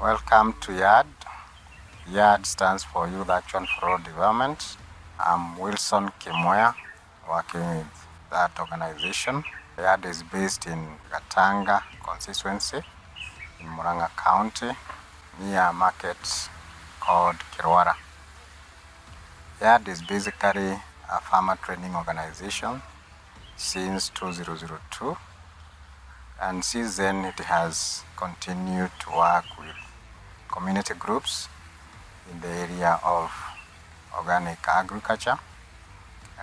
Welcome to YAD. YAD stands for Youth Action for Rural Development. I'm Wilson Kimwea, working with that organization. YAD is based in Gatanga constituency in Murang'a County, near a market called Kirwara. YAD is basically a farmer training organization since 2002, and since then it has continued to work with community groups in the area of organic agriculture,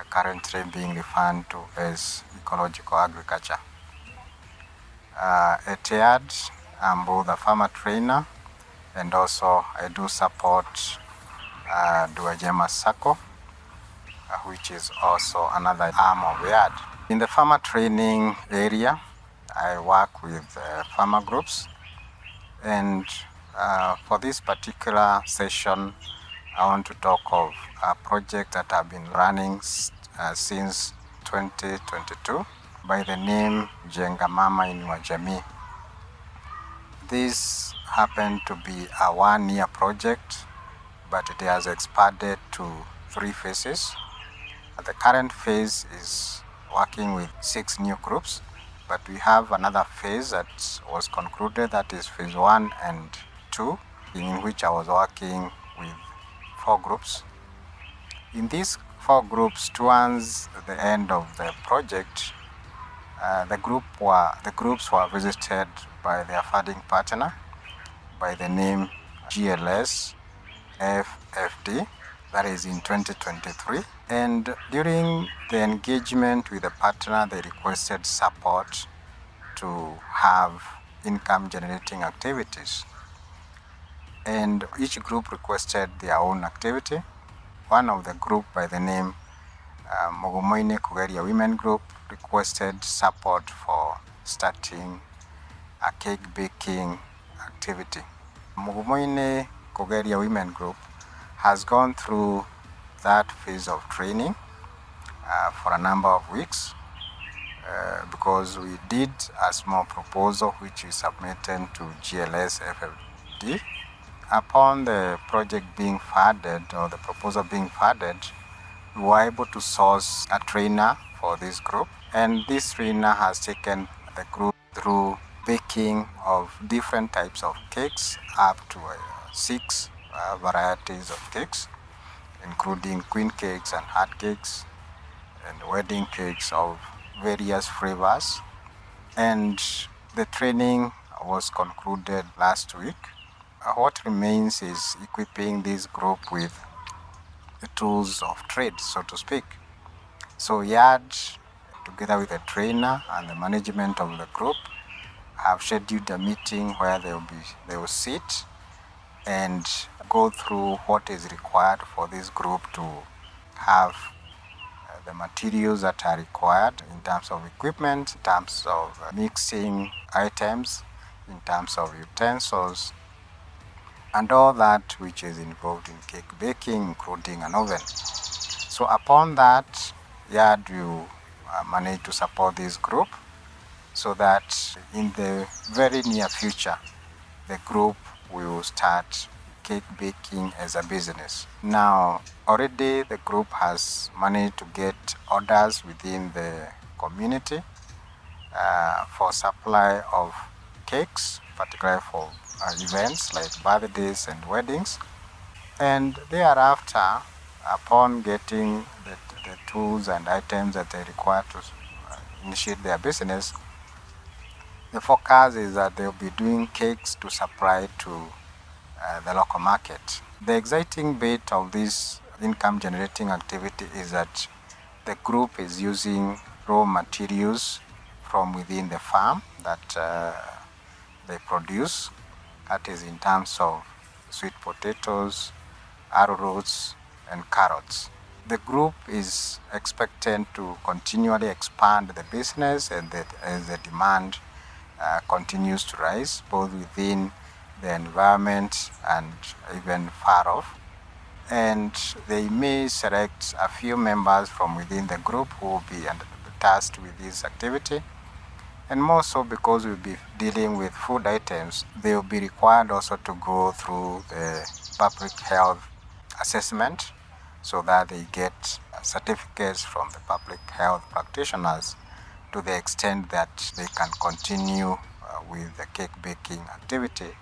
currently being referred to as ecological agriculture. At YAD, I'm both a farmer trainer and also I do support Duajema Sacco, which is also another arm of YAD. In the farmer training area, I work with farmer groups, and for this particular session, I want to talk of a project that I've been running since 2022 by the name Jenga Mama Inua Jamii. This happened to be a one-year project, but it has expanded to 3 phases. The current phase is working with 6 new groups, but we have another phase that was concluded, that is phase 1 and 2, in which I was working with 4 groups. In these 4 groups, towards the end of the project, the groups were visited by their funding partner by the name GLS FFD, that is in 2023. And during the engagement with the partner, they requested support to have income generating activities. And each group requested their own activity. One of the group by the name Mugumoine Kugeria Women Group requested support for starting a cake baking activity. Mugumoine Kugeria Women Group has gone through that phase of training for a number of weeks because we did a small proposal which we submitted to GLS FFD. Upon the project being funded, or the proposal being funded, we were able to source a trainer for this group, and this trainer has taken the group through baking of different types of cakes, up to 6 varieties of cakes, including queen cakes and heart cakes and wedding cakes of various flavors. And the training was concluded last week. What remains is equipping this group with the tools of trade, so to speak. So YAD, together with the trainer and the management of the group, have scheduled a meeting where they will sit and go through what is required for this group to have the materials that are required in terms of equipment, in terms of mixing items, in terms of utensils, and all that which is involved in cake baking, including an oven. So upon that, YAD will manage to support this group so that in the very near future, the group will start cake baking as a business. Now, already the group has managed to get orders within the community for supply of cakes, particularly for events like birthdays and weddings. And thereafter, upon getting the tools and items that they require to initiate their business, the focus is that they'll be doing cakes to supply to the local market. The exciting bit of this income generating activity is that the group is using raw materials from within the farm that they produce. That is in terms of sweet potatoes, arrowroots, and carrots. The group is expected to continually expand the business as the demand continues to rise, both within the environment and even far off. And they may select a few members from within the group who will be tasked with this activity. And more so because we'll be dealing with food items, they will be required also to go through the public health assessment so that they get certificates from the public health practitioners to the extent that they can continue with the cake baking activity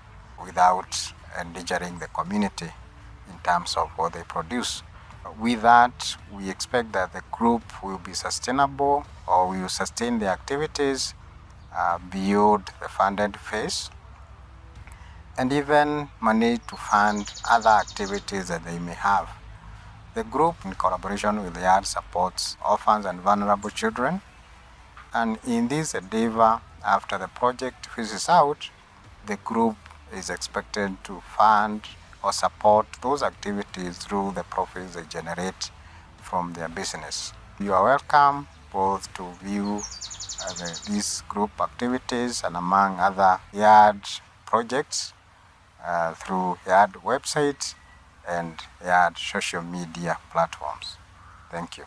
without endangering the community in terms of what they produce. With that, we expect that the group will be sustainable, or will sustain the activities beyond the funded phase, and even manage to fund other activities that they may have. The group, in collaboration with the YARD, supports orphans and vulnerable children, and in this endeavor, after the project fizzes out, the group is expected to fund or support those activities through the profits they generate from their business. You are welcome both to view these group activities and among other YARD projects through YARD website and YARD social media platforms. Thank you.